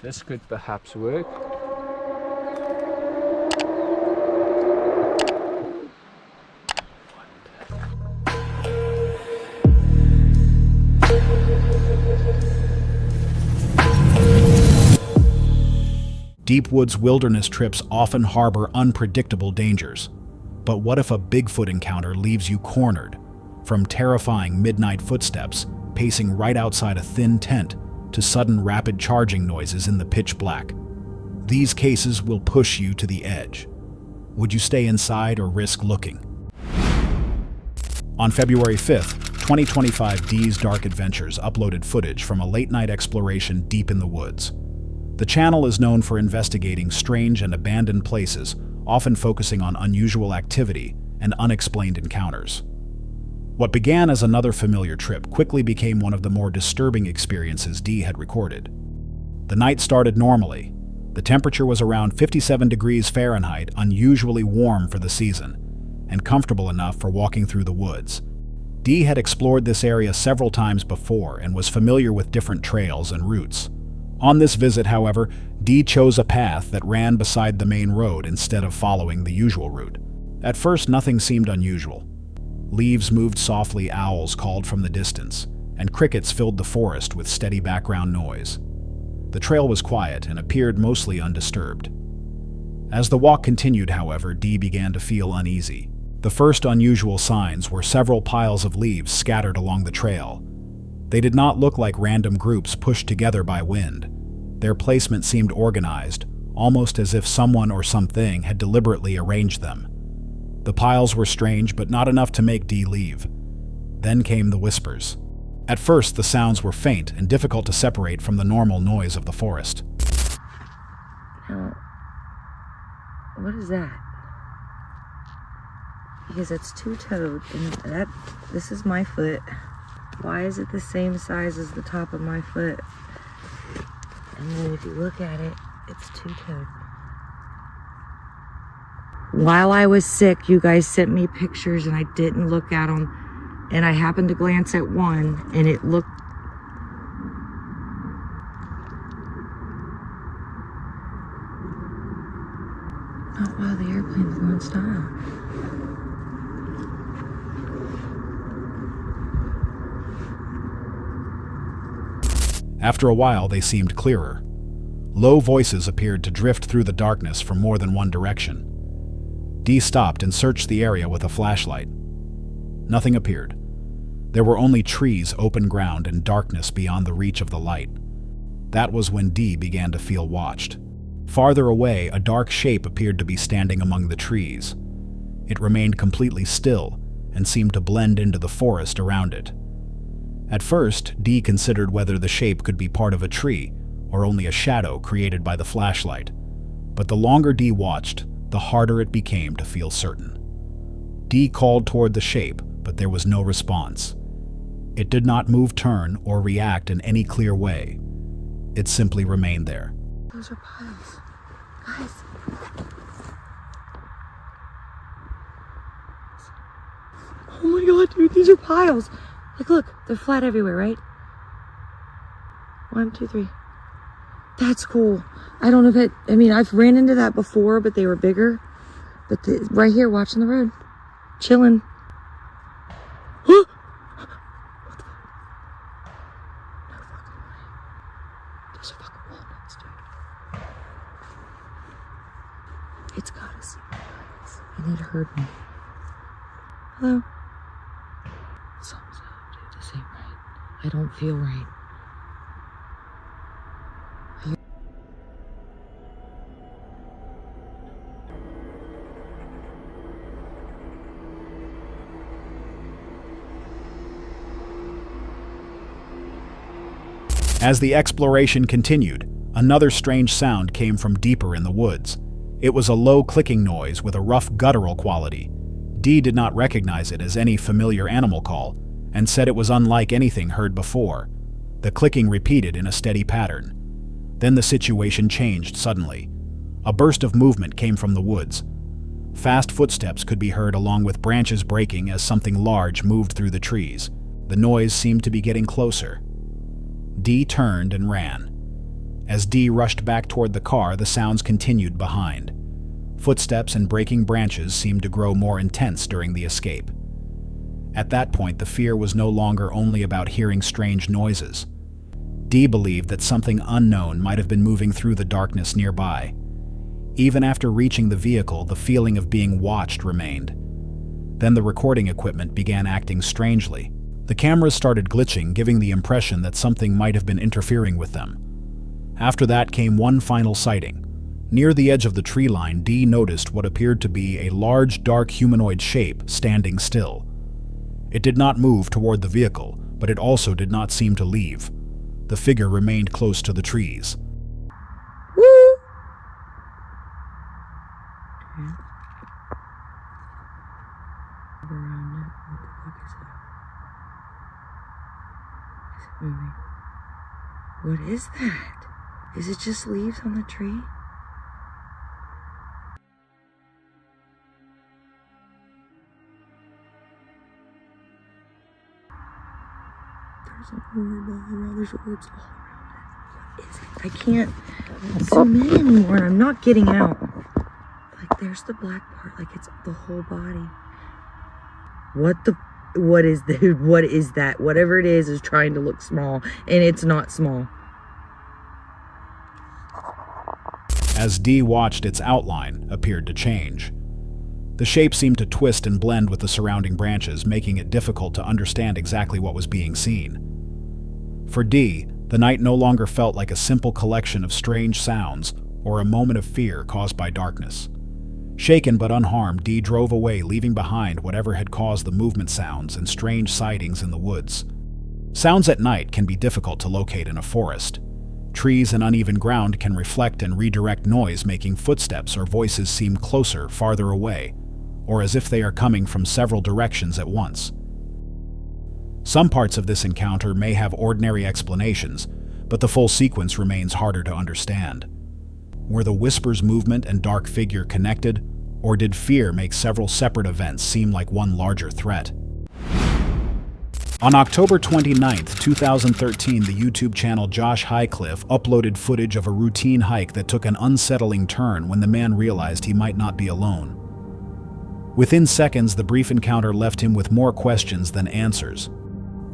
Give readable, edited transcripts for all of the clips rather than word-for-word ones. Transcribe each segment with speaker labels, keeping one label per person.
Speaker 1: This could perhaps work.
Speaker 2: Deep woods wilderness trips often harbor unpredictable dangers. But what if a Bigfoot encounter leaves you cornered? From terrifying midnight footsteps, pacing right outside a thin tent, to sudden rapid charging noises in the pitch black. These cases will push you to the edge. Would you stay inside or risk looking? On February 5th, 2025, Dee's Dark Adventures uploaded footage from a late-night exploration deep in the woods. The channel is known for investigating strange and abandoned places, often focusing on unusual activity and unexplained encounters. What began as another familiar trip quickly became one of the more disturbing experiences Dee had recorded. The night started normally. The temperature was around 57 degrees Fahrenheit, unusually warm for the season, and comfortable enough for walking through the woods. Dee had explored this area several times before and was familiar with different trails and routes. On this visit, however, Dee chose a path that ran beside the main road instead of following the usual route. At first, nothing seemed unusual. Leaves moved softly, owls called from the distance, and crickets filled the forest with steady background noise. The trail was quiet and appeared mostly undisturbed. As the walk continued, however, Dee began to feel uneasy. The first unusual signs were several piles of leaves scattered along the trail. They did not look like random groups pushed together by wind. Their placement seemed organized, almost as if someone or something had deliberately arranged them. The piles were strange, but not enough to make Dee leave. Then came the whispers. At first, the sounds were faint and difficult to separate from the normal noise of the forest.
Speaker 3: Now, what is that? Because it's two-toed, and this is my foot. Why is it the same size as the top of my foot? And then if you look at it, it's two-toed. While I was sick, you guys sent me pictures and I didn't look at them. And I happened to glance at one and it looked... Oh wow, the airplane's non-stop.
Speaker 2: After a while, they seemed clearer. Low voices appeared to drift through the darkness from more than one direction. Dee stopped and searched the area with a flashlight. Nothing appeared. There were only trees, open ground, and darkness beyond the reach of the light. That was when Dee began to feel watched. Farther away, a dark shape appeared to be standing among the trees. It remained completely still and seemed to blend into the forest around it. At first, Dee considered whether the shape could be part of a tree or only a shadow created by the flashlight. But the longer Dee watched, the harder it became to feel certain. Dee called toward the shape, but there was no response. It did not move, turn, or react in any clear way. It simply remained there.
Speaker 3: Those are piles. Guys. Oh my god, dude, these are piles. Like, look, they're flat everywhere, right? 1, 2, 3. That's cool. I don't know if it, I mean, I've ran into that before, but they were bigger. But right here, watching the road. Chilling. What the fuck? No fucking way. Those are fucking walnuts, dude. It's gotta see my eyes. I need to hurt me. Hello? Something's up, dude. This ain't right. I don't feel right.
Speaker 2: As the exploration continued, another strange sound came from deeper in the woods. It was a low clicking noise with a rough guttural quality. Dee did not recognize it as any familiar animal call and said it was unlike anything heard before. The clicking repeated in a steady pattern. Then the situation changed suddenly. A burst of movement came from the woods. Fast footsteps could be heard along with branches breaking as something large moved through the trees. The noise seemed to be getting closer. Dee turned and ran. As Dee rushed back toward the car, the sounds continued behind. Footsteps and breaking branches seemed to grow more intense during the escape. At that point, the fear was no longer only about hearing strange noises. Dee believed that something unknown might have been moving through the darkness nearby. Even after reaching the vehicle, the feeling of being watched remained. Then the recording equipment began acting strangely. The cameras started glitching, giving the impression that something might have been interfering with them. After that came one final sighting. Near the edge of the tree line, Dee noticed what appeared to be a large, dark humanoid shape standing still. It did not move toward the vehicle, but it also did not seem to leave. The figure remained close to the trees.
Speaker 3: Woo! Around it. What the fuck is that? Is it moving? What is that? Is it just leaves on the tree? There's an orb all around. There's orbs all around it. What is it? I can't zoom in anymore, and I'm not getting out. Like, there's the black part. Like, it's the whole body. What is that? Whatever it is trying to look small, and it's not small.
Speaker 2: As Dee watched, its outline appeared to change. The shape seemed to twist and blend with the surrounding branches, making it difficult to understand exactly what was being seen. For Dee, the night no longer felt like a simple collection of strange sounds or a moment of fear caused by darkness. Shaken but unharmed, Dee drove away, leaving behind whatever had caused the movement sounds and strange sightings in the woods. Sounds at night can be difficult to locate in a forest. Trees and uneven ground can reflect and redirect noise, making footsteps or voices seem closer, farther away, or as if they are coming from several directions at once. Some parts of this encounter may have ordinary explanations, but the full sequence remains harder to understand. Were the whisper's movement and dark figure connected, or did fear make several separate events seem like one larger threat? On October 29, 2013, the YouTube channel Josh Highcliffe uploaded footage of a routine hike that took an unsettling turn when the man realized he might not be alone. Within seconds, the brief encounter left him with more questions than answers.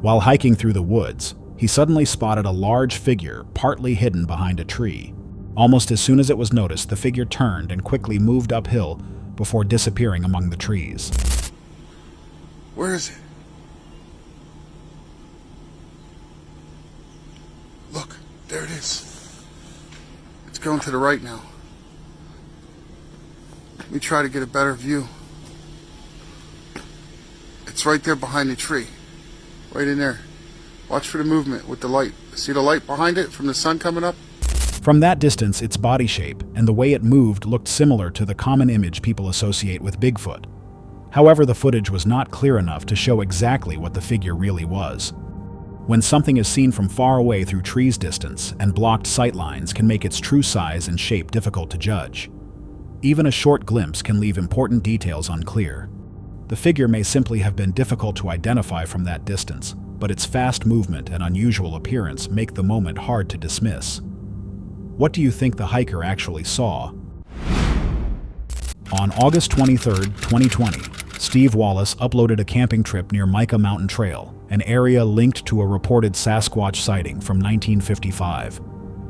Speaker 2: While hiking through the woods, he suddenly spotted a large figure partly hidden behind a tree. Almost as soon as it was noticed, the figure turned and quickly moved uphill before disappearing among the trees.
Speaker 1: Where is it? Look, there it is. It's going to the right now. Let me try to get a better view. It's right there behind the tree. Right in there. Watch for the movement with the light. See the light behind it from the sun coming up?
Speaker 2: From that distance, its body shape and the way it moved looked similar to the common image people associate with Bigfoot. However, the footage was not clear enough to show exactly what the figure really was. When something is seen from far away through trees' distance and blocked sight lines can make its true size and shape difficult to judge. Even a short glimpse can leave important details unclear. The figure may simply have been difficult to identify from that distance, but its fast movement and unusual appearance make the moment hard to dismiss. What do you think the hiker actually saw? On August 23, 2020, Steve Wallace uploaded a camping trip near Micah Mountain Trail, an area linked to a reported Sasquatch sighting from 1955.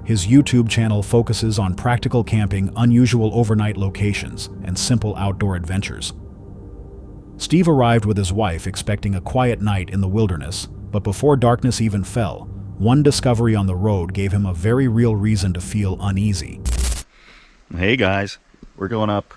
Speaker 2: His YouTube channel focuses on practical camping, unusual overnight locations, and simple outdoor adventures. Steve arrived with his wife expecting a quiet night in the wilderness, but before darkness even fell, one discovery on the road gave him a very real reason to feel uneasy.
Speaker 4: Hey guys, we're going up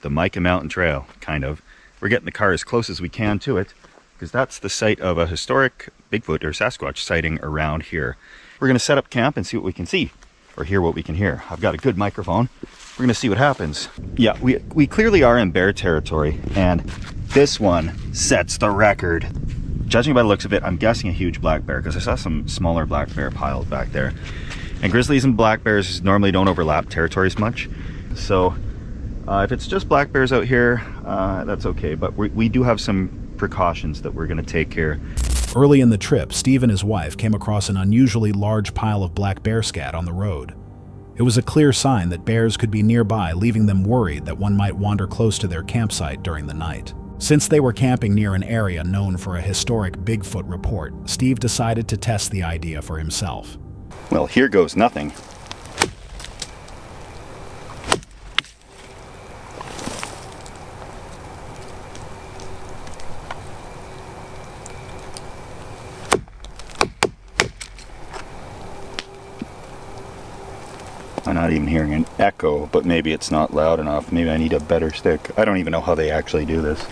Speaker 4: the Micah Mountain Trail, kind of. We're getting the car as close as we can to it, because that's the site of a historic Bigfoot or Sasquatch sighting around here. We're going to set up camp and see what we can see, or hear what we can hear. I've got a good microphone. We're going to see what happens. Yeah, we clearly are in bear territory, and this one sets the record. Judging by the looks of it, I'm guessing a huge black bear, because I saw some smaller black bear piles back there. And grizzlies and black bears normally don't overlap territories much. So if it's just black bears out here, that's okay. But we do have some precautions that we're going to take here.
Speaker 2: Early in the trip, Steve and his wife came across an unusually large pile of black bear scat on the road. It was a clear sign that bears could be nearby, leaving them worried that one might wander close to their campsite during the night. Since they were camping near an area known for a historic Bigfoot report, Steve decided to test the idea for himself.
Speaker 4: Well, here goes nothing. I'm not even hearing an echo, but maybe it's not loud enough. Maybe I need a better stick. I don't even know how they actually do this.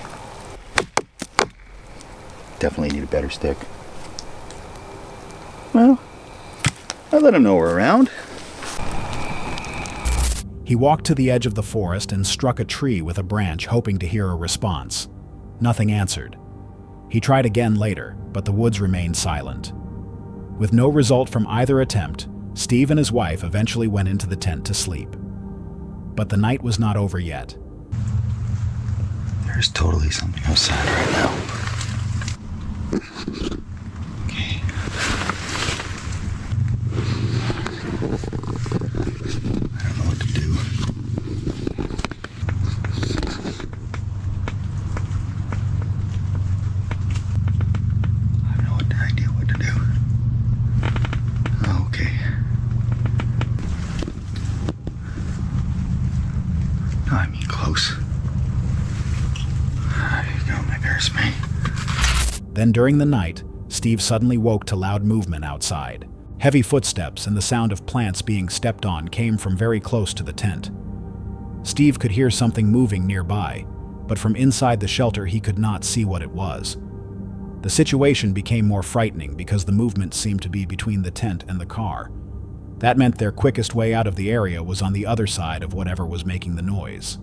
Speaker 4: Definitely need a better stick. Well, I let him know we're around.
Speaker 2: He walked to the edge of the forest and struck a tree with a branch, hoping to hear a response. Nothing answered. He tried again later, but the woods remained silent. With no result from either attempt, Steve and his wife eventually went into the tent to sleep. But the night was not over yet.
Speaker 4: There's totally something outside right now. Okay. I don't know what to do. I have no idea what to do. Okay. I mean, close. There you go, my bear spray.
Speaker 2: Then during the night, Steve suddenly woke to loud movement outside. Heavy footsteps and the sound of plants being stepped on came from very close to the tent. Steve could hear something moving nearby, but from inside the shelter he could not see what it was. The situation became more frightening because the movement seemed to be between the tent and the car. That meant their quickest way out of the area was on the other side of whatever was making the noise.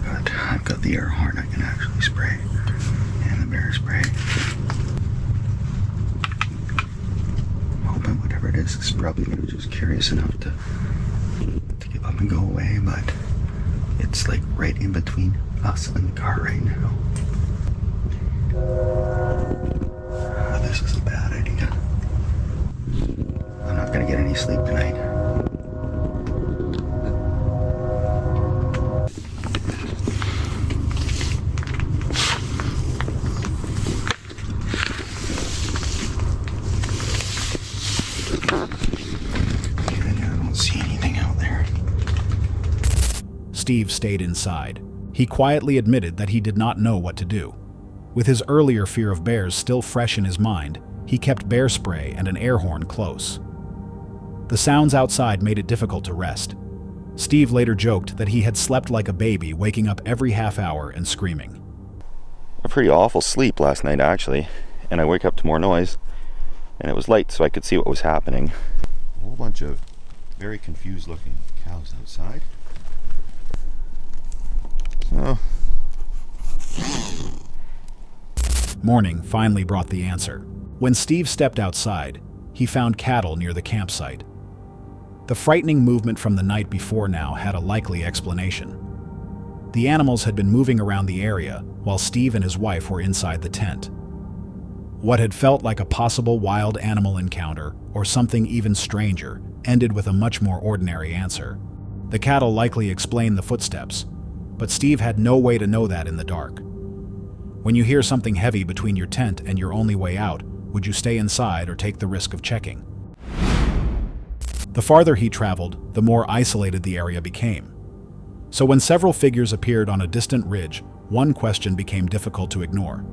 Speaker 4: But I've got the air horn I can actually spray. And the bear spray. I'm hoping whatever it is probably maybe just curious enough to give up and go away, but it's like right in between us and the car right now. This is a bad idea. I'm not gonna get any sleep tonight.
Speaker 2: Steve stayed inside. He quietly admitted that he did not know what to do. With his earlier fear of bears still fresh in his mind, he kept bear spray and an air horn close. The sounds outside made it difficult to rest. Steve later joked that he had slept like a baby, waking up every half hour and screaming.
Speaker 4: A pretty awful sleep last night, actually, and I wake up to more noise, and it was light so I could see what was happening. A whole bunch of very confused looking cows outside. So
Speaker 2: Morning finally brought the answer. When Steve stepped outside, he found cattle near the campsite. The frightening movement from the night before now had a likely explanation. The animals had been moving around the area while Steve and his wife were inside the tent. What had felt like a possible wild animal encounter, or something even stranger, ended with a much more ordinary answer. The cattle likely explained the footsteps, but Steve had no way to know that in the dark. When you hear something heavy between your tent and your only way out, would you stay inside or take the risk of checking? The farther he traveled, the more isolated the area became. So when several figures appeared on a distant ridge, one question became difficult to ignore.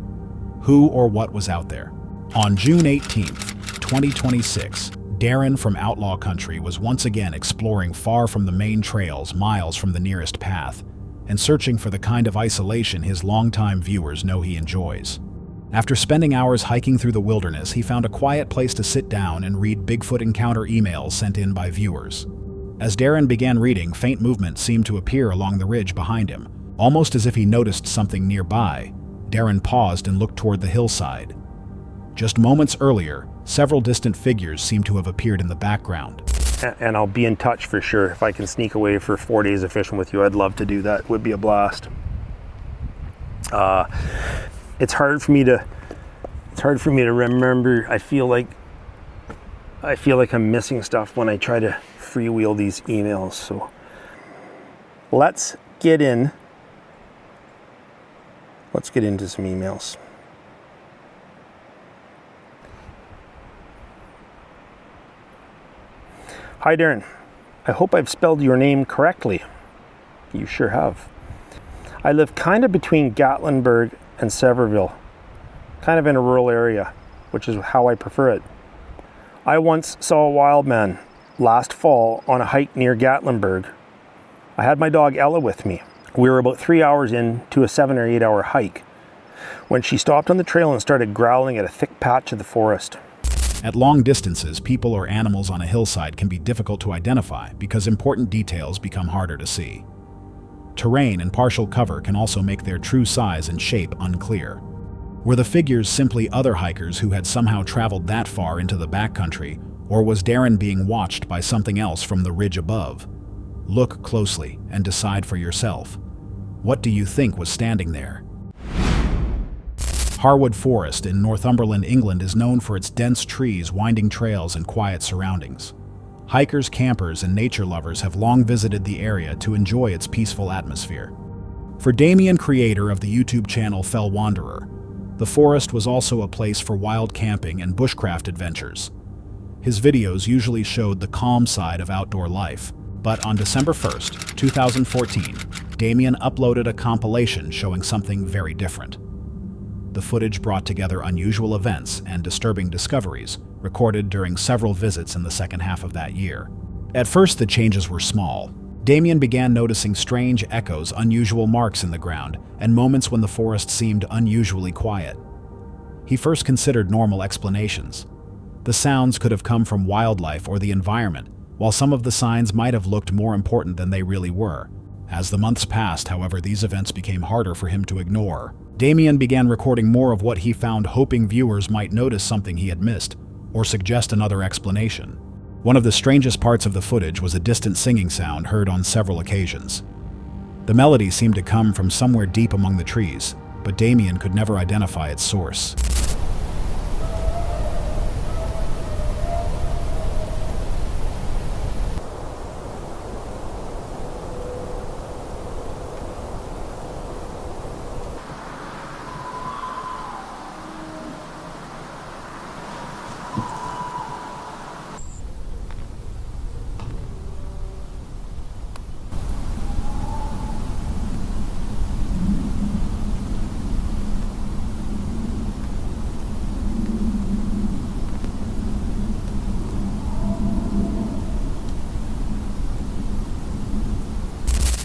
Speaker 2: Who or what was out there? On June 18th, 2026, Darren from Outlaw Country was once again exploring far from the main trails, miles from the nearest path, and searching for the kind of isolation his longtime viewers know he enjoys. After spending hours hiking through the wilderness, he found a quiet place to sit down and read Bigfoot encounter emails sent in by viewers. As Darren began reading, faint movement seemed to appear along the ridge behind him. Almost as if he noticed something nearby, Darren paused and looked toward the hillside. Just moments earlier, several distant figures seemed to have appeared in the background.
Speaker 5: And I'll be in touch for sure. If I can sneak away for 4 days of fishing with you, I'd love to do that. It would be a blast. It's hard for me to remember. I feel like I'm missing stuff when I try to freewheel these emails. So let's get into some emails. Hi Darren, I hope I've spelled your name correctly. You sure have. I live kind of between Gatlinburg and Sevierville, kind of in a rural area, which is how I prefer it. I once saw a wild man last fall on a hike near Gatlinburg. I had my dog Ella with me. We were about 3 hours into a 7 or 8 hour hike when she stopped on the trail and started growling at a thick patch of the forest.
Speaker 2: At long distances, people or animals on a hillside can be difficult to identify because important details become harder to see. Terrain and partial cover can also make their true size and shape unclear. Were the figures simply other hikers who had somehow traveled that far into the backcountry, or was Darren being watched by something else from the ridge above? Look closely and decide for yourself. What do you think was standing there? Harwood Forest in Northumberland, England is known for its dense trees, winding trails, and quiet surroundings. Hikers, campers, and nature lovers have long visited the area to enjoy its peaceful atmosphere. For Damien, creator of the YouTube channel Fell Wanderer, the forest was also a place for wild camping and bushcraft adventures. His videos usually showed the calm side of outdoor life, but on December 1st, 2014, Damien uploaded a compilation showing something very different. The footage brought together unusual events and disturbing discoveries recorded during several visits in the second half of that year. At first, the changes were small. Damien began noticing strange echoes, unusual marks in the ground, and moments when the forest seemed unusually quiet. He first considered normal explanations. The sounds could have come from wildlife or the environment, while some of the signs might have looked more important than they really were. As the months passed, however, these events became harder for him to ignore. Damien began recording more of what he found, hoping viewers might notice something he had missed, or suggest another explanation. One of the strangest parts of the footage was a distant singing sound heard on several occasions. The melody seemed to come from somewhere deep among the trees, but Damien could never identify its source.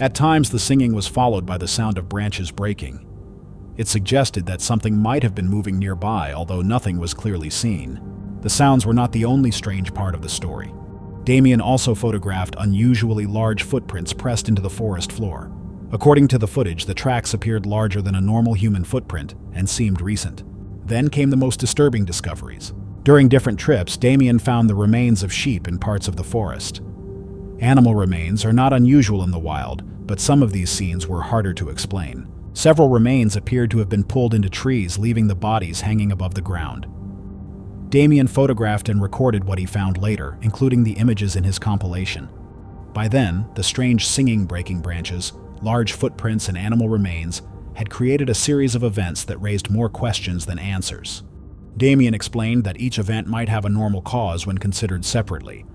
Speaker 2: At times, the singing was followed by the sound of branches breaking. It suggested that something might have been moving nearby, although nothing was clearly seen. The sounds were not the only strange part of the story. Damien also photographed unusually large footprints pressed into the forest floor. According to the footage, the tracks appeared larger than a normal human footprint and seemed recent. Then came the most disturbing discoveries. During different trips, Damien found the remains of sheep in parts of the forest. Animal remains are not unusual in the wild, but some of these scenes were harder to explain. Several remains appeared to have been pulled into trees, leaving the bodies hanging above the ground. Damien photographed and recorded what he found later, including the images in his compilation. By then, the strange singing, breaking branches, large footprints, and animal remains had created a series of events that raised more questions than answers. Damien explained that each event might have a normal cause when considered separately,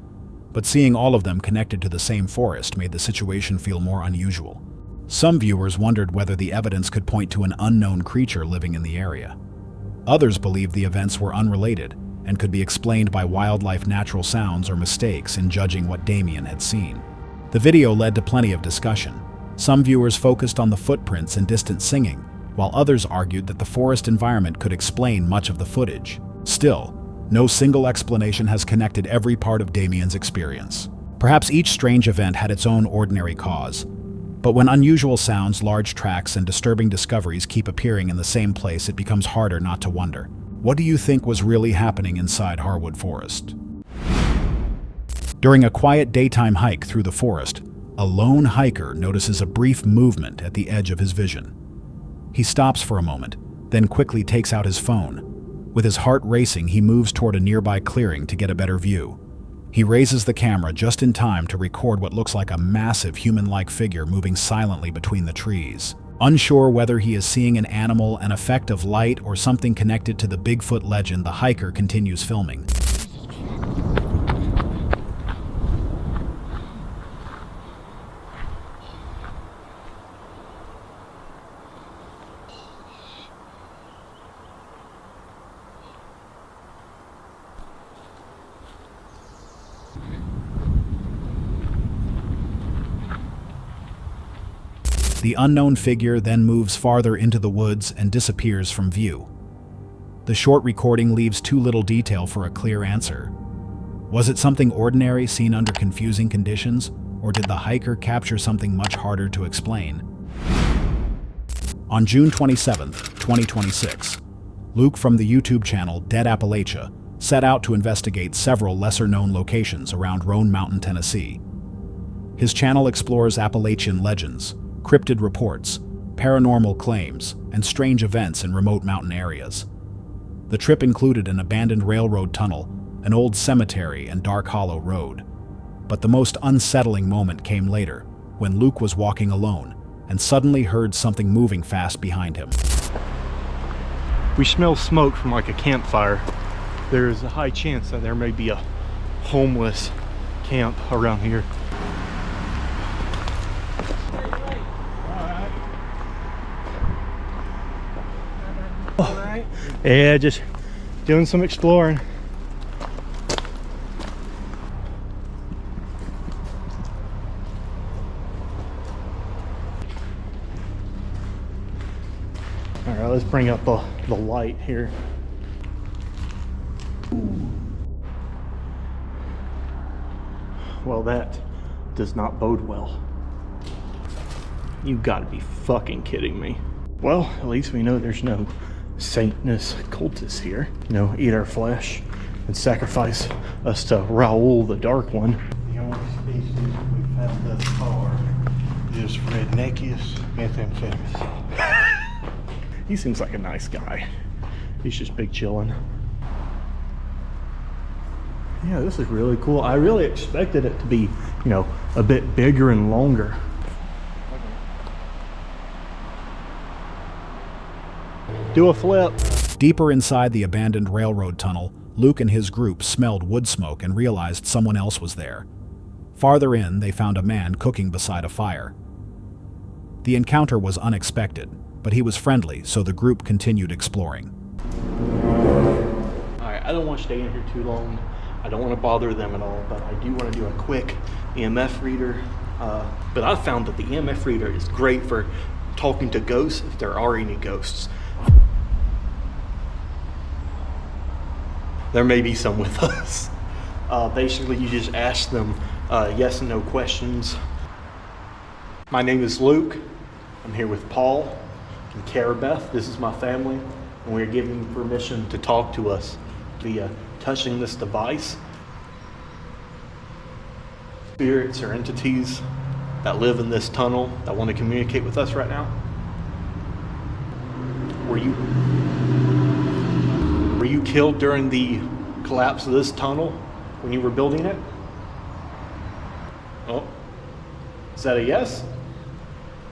Speaker 2: but seeing all of them connected to the same forest made the situation feel more unusual. Some viewers wondered whether the evidence could point to an unknown creature living in the area. Others believed the events were unrelated and could be explained by wildlife, natural sounds, or mistakes in judging what Damien had seen. The video led to plenty of discussion. Some viewers focused on the footprints and distant singing, while others argued that the forest environment could explain much of the footage. Still, no single explanation has connected every part of Damien's experience. Perhaps each strange event had its own ordinary cause. But when unusual sounds, large tracks, and disturbing discoveries keep appearing in the same place, it becomes harder not to wonder. What do you think was really happening inside Harwood Forest? During a quiet daytime hike through the forest, a lone hiker notices a brief movement at the edge of his vision. He stops for a moment, then quickly takes out his phone. With his heart racing, he moves toward a nearby clearing to get a better view. He raises the camera just in time to record what looks like a massive human-like figure moving silently between the trees. Unsure whether he is seeing an animal, an effect of light, or something connected to the Bigfoot legend, the hiker continues filming. The unknown figure then moves farther into the woods and disappears from view. The short recording leaves too little detail for a clear answer. Was it something ordinary seen under confusing conditions, or did the hiker capture something much harder to explain? On June 27, 2026, Luke from the YouTube channel Dead Appalachia set out to investigate several lesser-known locations around Roan Mountain, Tennessee. His channel explores Appalachian legends, cryptid reports, paranormal claims, and strange events in remote mountain areas. The trip included an abandoned railroad tunnel, an old cemetery, and dark hollow road. But the most unsettling moment came later, when Luke was walking alone and suddenly heard something moving fast behind him.
Speaker 5: We smell smoke from like a campfire. There is a high chance that there may be a homeless camp around here. Yeah, just doing some exploring. All right, let's bring up the light here. Well, that does not bode well. You gotta be fucking kidding me. Well, at least we know there's no Satanist cultists here. You know, eat our flesh and sacrifice us to Raoul the Dark One.
Speaker 6: The only species we've found thus far is redneckius methamphetamines.
Speaker 5: He seems like a nice guy. He's just big chillin'. Yeah, this is really cool. I really expected it to be, you know, a bit bigger and longer. Do a flip.
Speaker 2: Deeper inside the abandoned railroad tunnel, Luke and his group smelled wood smoke and realized someone else was there. Farther in, they found a man cooking beside a fire. The encounter was unexpected, but he was friendly, so the group continued exploring.
Speaker 5: Alright, I don't want to stay in here too long. I don't want to bother them at all, but I do want to do a quick EMF reader. But I've found that the EMF reader is great for talking to ghosts if there are any ghosts. There may be some with us. Basically, you just ask them yes and no questions. My name is Luke. I'm here with Paul and Carabeth. This is my family, and we're giving you permission to talk to us via touching this device. Spirits or entities that live in this tunnel that want to communicate with us right now. Were you killed during the collapse of this tunnel when you were building it? Oh, is that a yes?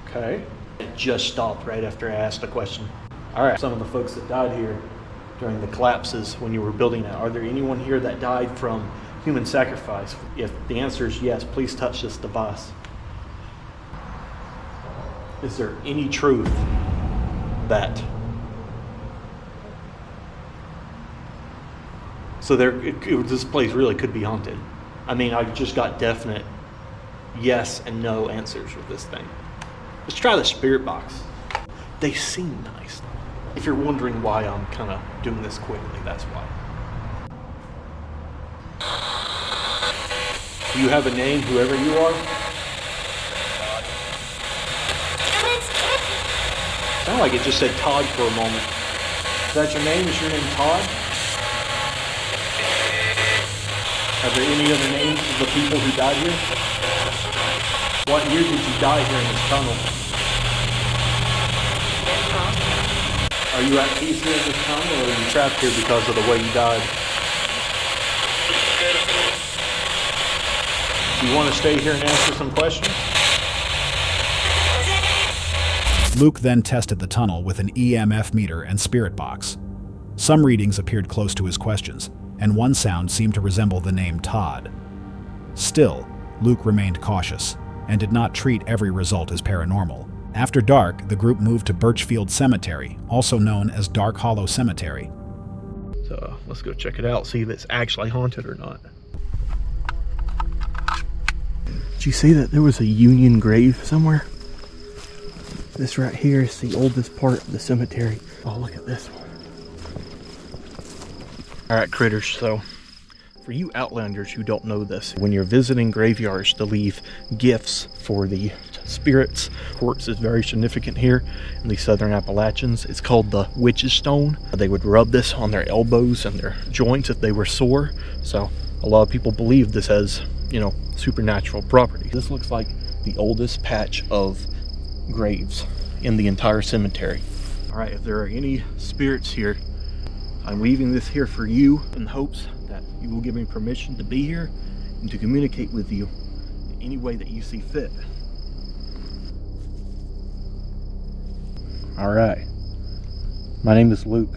Speaker 5: Okay. It just stopped right after I asked the question. All right, some of the folks that died here during the collapses when you were building it, are there anyone here that died from human sacrifice? If the answer is yes, please touch this device. Is there any truth that so this place really could be haunted? I mean, I just got definite yes and no answers with this thing. Let's try the spirit box. They seem nice. If you're wondering why I'm kind of doing this quickly, that's why. Do you have a name, whoever you are? Sounded like it just said Todd for a moment. Is that your name? Is your name Todd? Are there any other names of the people who died here? What year did you die here in this tunnel? Are you at peace here in this town, or are you trapped here because of the way you died? Do you want to stay here and answer some questions?
Speaker 2: Luke then tested the tunnel with an EMF meter and spirit box. Some readings appeared close to his questions, and one sound seemed to resemble the name Todd. Still, Luke remained cautious and did not treat every result as paranormal. After dark, the group moved to Birchfield Cemetery, also known as Dark Hollow Cemetery.
Speaker 5: So let's go check it out, see if it's actually haunted or not. Did you see that there was a Union grave somewhere? This right here is the oldest part of the cemetery. Oh, look at this one. Alright, critters, so for you outlanders who don't know this, when you're visiting graveyards to leave gifts for the spirits, quartz is very significant here in the southern Appalachians. It's called the witch's stone. They would rub this on their elbows and their joints if they were sore. So a lot of people believe this has, you know, supernatural properties. This looks like the oldest patch of graves in the entire cemetery. All right, if there are any spirits here, I'm leaving this here for you in hopes that you will give me permission to be here and to communicate with you in any way that you see fit. All right, my name is Luke.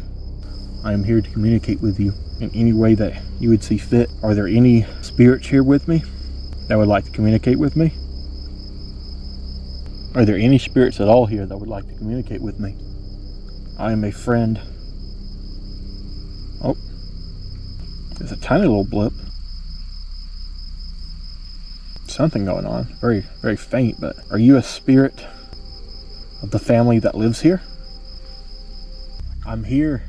Speaker 5: I am here to communicate with you in any way that you would see fit. Are there any spirits here with me that would like to communicate with me? Are there any spirits at all here that would like to communicate with me? I am a friend. Oh, there's a tiny little blip. Something going on. Very, very faint, but are you a spirit of the family that lives here? I'm here.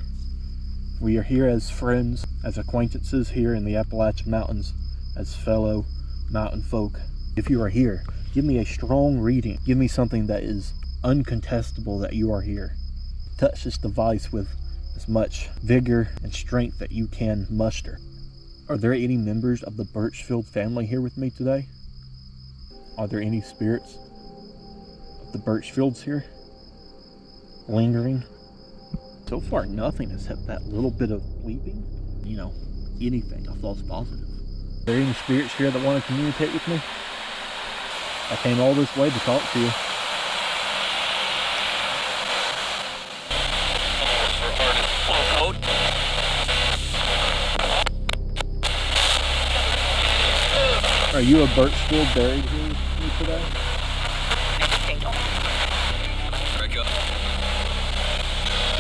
Speaker 5: We are here as friends, as acquaintances here in the Appalachian Mountains, as fellow mountain folk. If you are here, give me a strong reading. Give me something that is uncontestable that you are here. Touch this device with as much vigor and strength that you can muster. Are there any members of the Birchfield family here with me today? Are there any spirits of the Birchfields here lingering? So far, nothing except that little bit of bleeping. You know, anything, a false positive. Are there any spirits here that want to communicate with me? I came all this way to talk to you. Are you a Birchfield buried here with me today?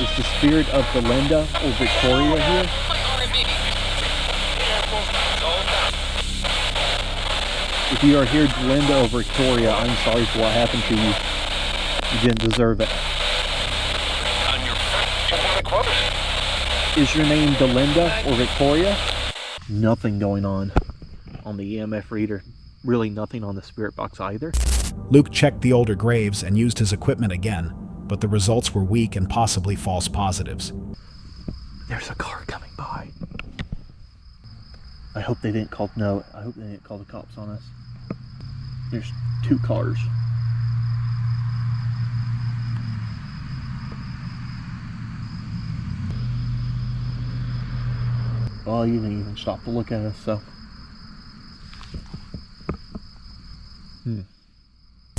Speaker 5: Is the spirit of Belinda or Victoria here? If you are here, Belinda or Victoria, I'm sorry for what happened to you. You didn't deserve it. Is your name Belinda or Victoria? Nothing going on the EMF reader. Really nothing on the spirit box either.
Speaker 2: Luke checked the older graves and used his equipment again, but the results were weak and possibly false positives.
Speaker 5: There's a car coming by. I hope they didn't call the cops on us. There's 2 cars. Well, you didn't even stop to look at us, so.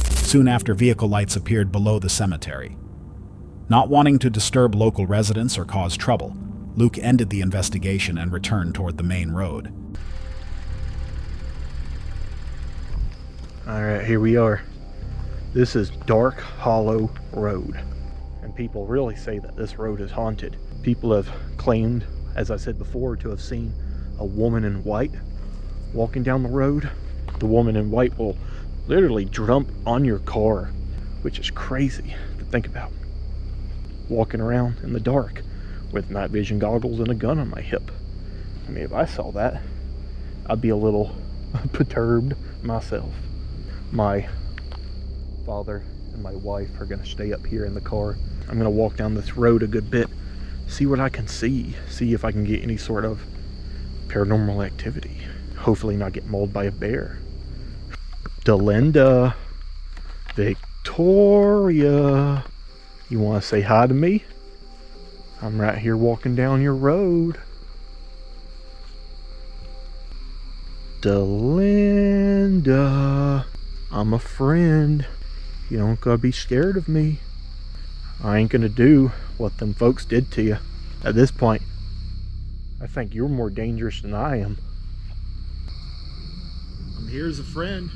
Speaker 2: Soon after, vehicle lights appeared below the cemetery. Not wanting to disturb local residents or cause trouble, Luke ended the investigation and returned toward the main road.
Speaker 5: Alright, here we are. This is Dark Hollow Road. And people really say that this road is haunted. People have claimed, as I said before, to have seen a woman in white walking down the road. The woman in white will literally jump on your car, which is crazy to think about. Walking around in the dark with night vision goggles and a gun on my hip. I mean, if I saw that, I'd be a little perturbed myself. My father and my wife are going to stay up here in the car. I'm going to walk down this road a good bit, see what I can see if I can get any sort of paranormal activity. Hopefully not get mauled by a bear. Delinda, Victoria, you want to say hi to me? I'm right here walking down your road. Delinda, I'm a friend. You don't gotta be scared of me. I ain't gonna do what them folks did to you. At this point, I think you're more dangerous than I am. I'm here as a friend.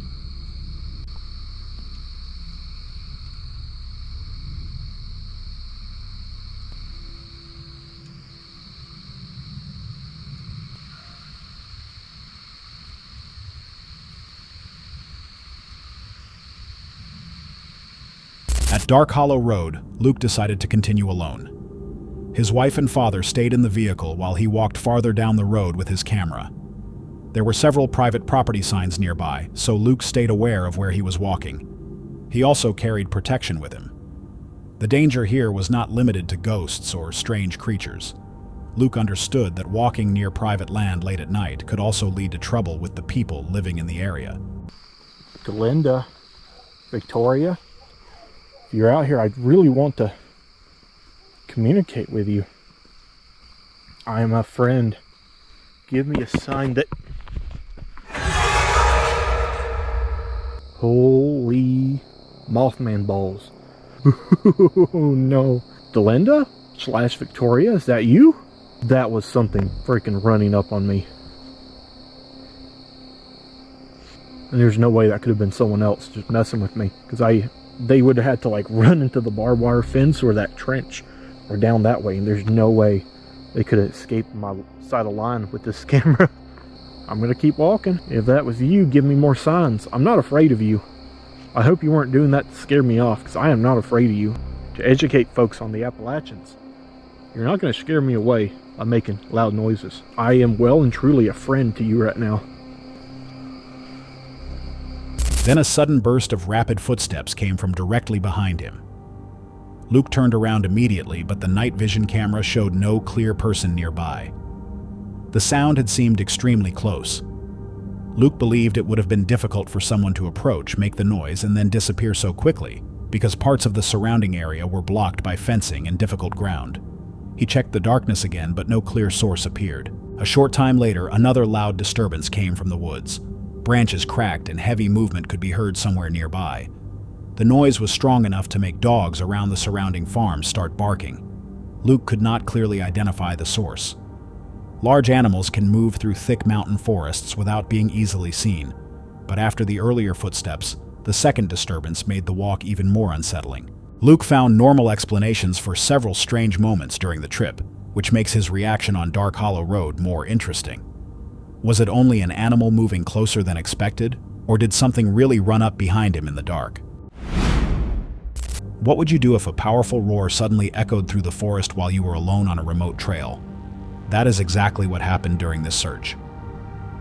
Speaker 2: At Dark Hollow Road, Luke decided to continue alone. His wife and father stayed in the vehicle while he walked farther down the road with his camera. There were several private property signs nearby, so Luke stayed aware of where he was walking. He also carried protection with him. The danger here was not limited to ghosts or strange creatures. Luke understood that walking near private land late at night could also lead to trouble with the people living in the area.
Speaker 5: Delinda, Victoria, if you're out here, I really want to communicate with you. I am a friend. Give me a sign that... Holy Mothman balls. Oh no. Delinda / Victoria, is that you? That was something freaking running up on me. And there's no way that could have been someone else just messing with me. Because they would have had to like run into the barbed wire fence or that trench or down that way. And there's no way they could have escaped my side of the line with this camera. I'm going to keep walking. If that was you, give me more signs. I'm not afraid of you. I hope you weren't doing that to scare me off, because I am not afraid of you. To educate folks on the Appalachians, you're not going to scare me away by making loud noises. I am well and truly a friend to you right now.
Speaker 2: Then a sudden burst of rapid footsteps came from directly behind him. Luke turned around immediately, but the night vision camera showed no clear person nearby. The sound had seemed extremely close. Luke believed it would have been difficult for someone to approach, make the noise, and then disappear so quickly, because parts of the surrounding area were blocked by fencing and difficult ground. He checked the darkness again, but no clear source appeared. A short time later, another loud disturbance came from the woods. Branches cracked and heavy movement could be heard somewhere nearby. The noise was strong enough to make dogs around the surrounding farms start barking. Luke could not clearly identify the source. Large animals can move through thick mountain forests without being easily seen, but after the earlier footsteps, the second disturbance made the walk even more unsettling. Luke found normal explanations for several strange moments during the trip, which makes his reaction on Dark Hollow Road more interesting. Was it only an animal moving closer than expected, or did something really run up behind him in the dark? What would you do if a powerful roar suddenly echoed through the forest while you were alone on a remote trail? That is exactly what happened during this search.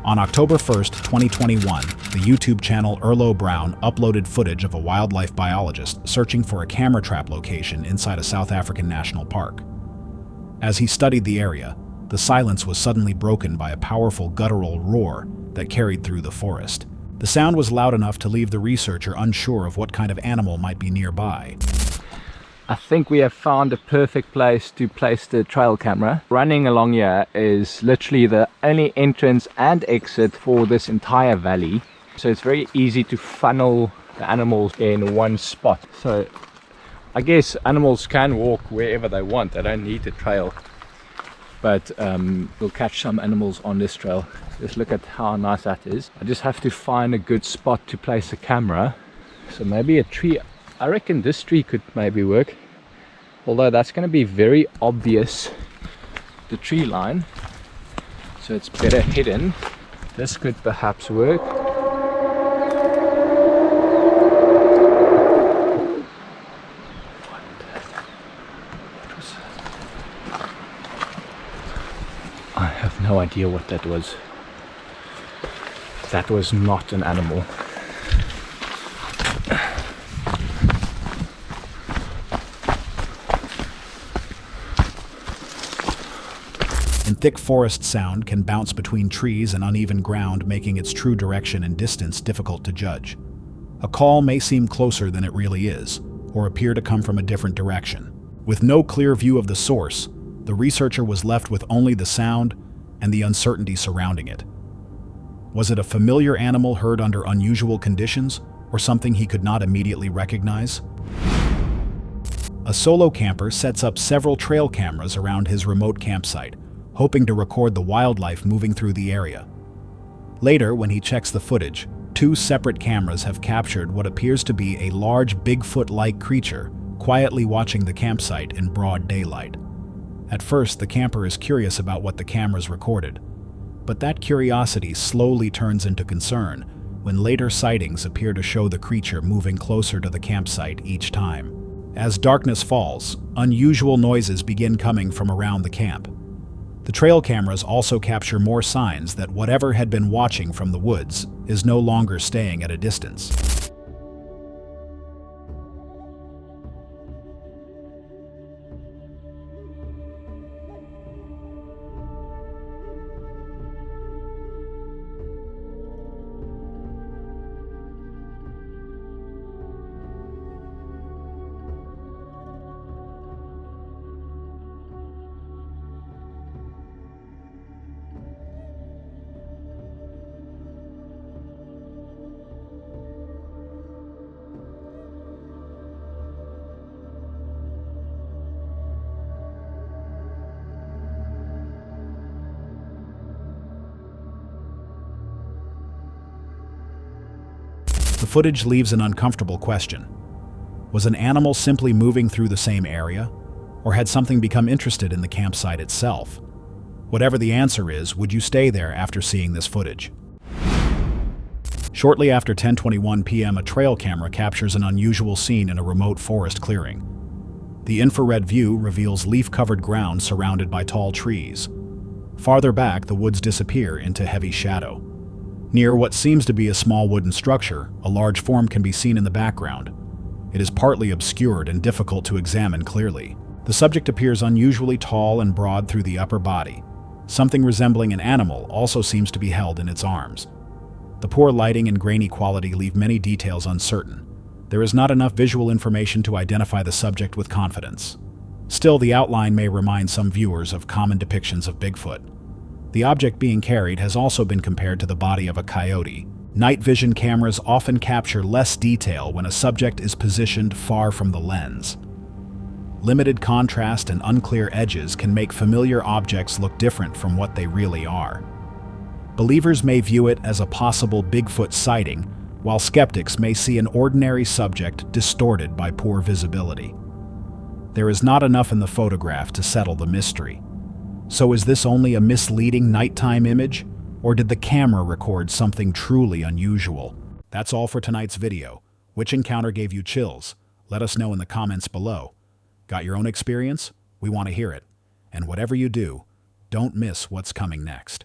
Speaker 2: On October 1st, 2021, the YouTube channel Erlo Brown uploaded footage of a wildlife biologist searching for a camera trap location inside a South African national park. As he studied the area, the silence was suddenly broken by a powerful guttural roar that carried through the forest. The sound was loud enough to leave the researcher unsure of what kind of animal might be nearby.
Speaker 7: I think we have found a perfect place to place the trail camera. Running along here is literally the only entrance and exit for this entire valley. So it's very easy to funnel the animals in one spot. So I guess animals can walk wherever they want. They don't need the trail. But we'll catch some animals on this trail. Just look at how nice that is. I just have to find a good spot to place the camera. So maybe a tree. I reckon this tree could maybe work, although that's going to be very obvious, the tree line, so it's better hidden. This could perhaps work. I have no idea what that was. That was not an animal.
Speaker 2: Thick forest sound can bounce between trees and uneven ground, making its true direction and distance difficult to judge. A call may seem closer than it really is, or appear to come from a different direction. With no clear view of the source, the researcher was left with only the sound and the uncertainty surrounding it. Was it a familiar animal heard under unusual conditions, or something he could not immediately recognize? A solo camper sets up several trail cameras around his remote campsite, hoping to record the wildlife moving through the area. Later, when he checks the footage, 2 separate cameras have captured what appears to be a large Bigfoot-like creature quietly watching the campsite in broad daylight. At first, the camper is curious about what the cameras recorded, but that curiosity slowly turns into concern when later sightings appear to show the creature moving closer to the campsite each time. As darkness falls, unusual noises begin coming from around the camp. The trail cameras also capture more signs that whatever had been watching from the woods is no longer staying at a distance. The footage leaves an uncomfortable question. Was an animal simply moving through the same area, or had something become interested in the campsite itself? Whatever the answer is, would you stay there after seeing this footage? Shortly after 10:21 p.m., a trail camera captures an unusual scene in a remote forest clearing. The infrared view reveals leaf-covered ground surrounded by tall trees. Farther back, the woods disappear into heavy shadow. Near what seems to be a small wooden structure, a large form can be seen in the background. It is partly obscured and difficult to examine clearly. The subject appears unusually tall and broad through the upper body. Something resembling an animal also seems to be held in its arms. The poor lighting and grainy quality leave many details uncertain. There is not enough visual information to identify the subject with confidence. Still, the outline may remind some viewers of common depictions of Bigfoot. The object being carried has also been compared to the body of a coyote. Night vision cameras often capture less detail when a subject is positioned far from the lens. Limited contrast and unclear edges can make familiar objects look different from what they really are. Believers may view it as a possible Bigfoot sighting, while skeptics may see an ordinary subject distorted by poor visibility. There is not enough in the photograph to settle the mystery. So is this only a misleading nighttime image, or did the camera record something truly unusual? That's all for tonight's video. Which encounter gave you chills? Let us know in the comments below. Got your own experience? We want to hear it. And whatever you do, don't miss what's coming next.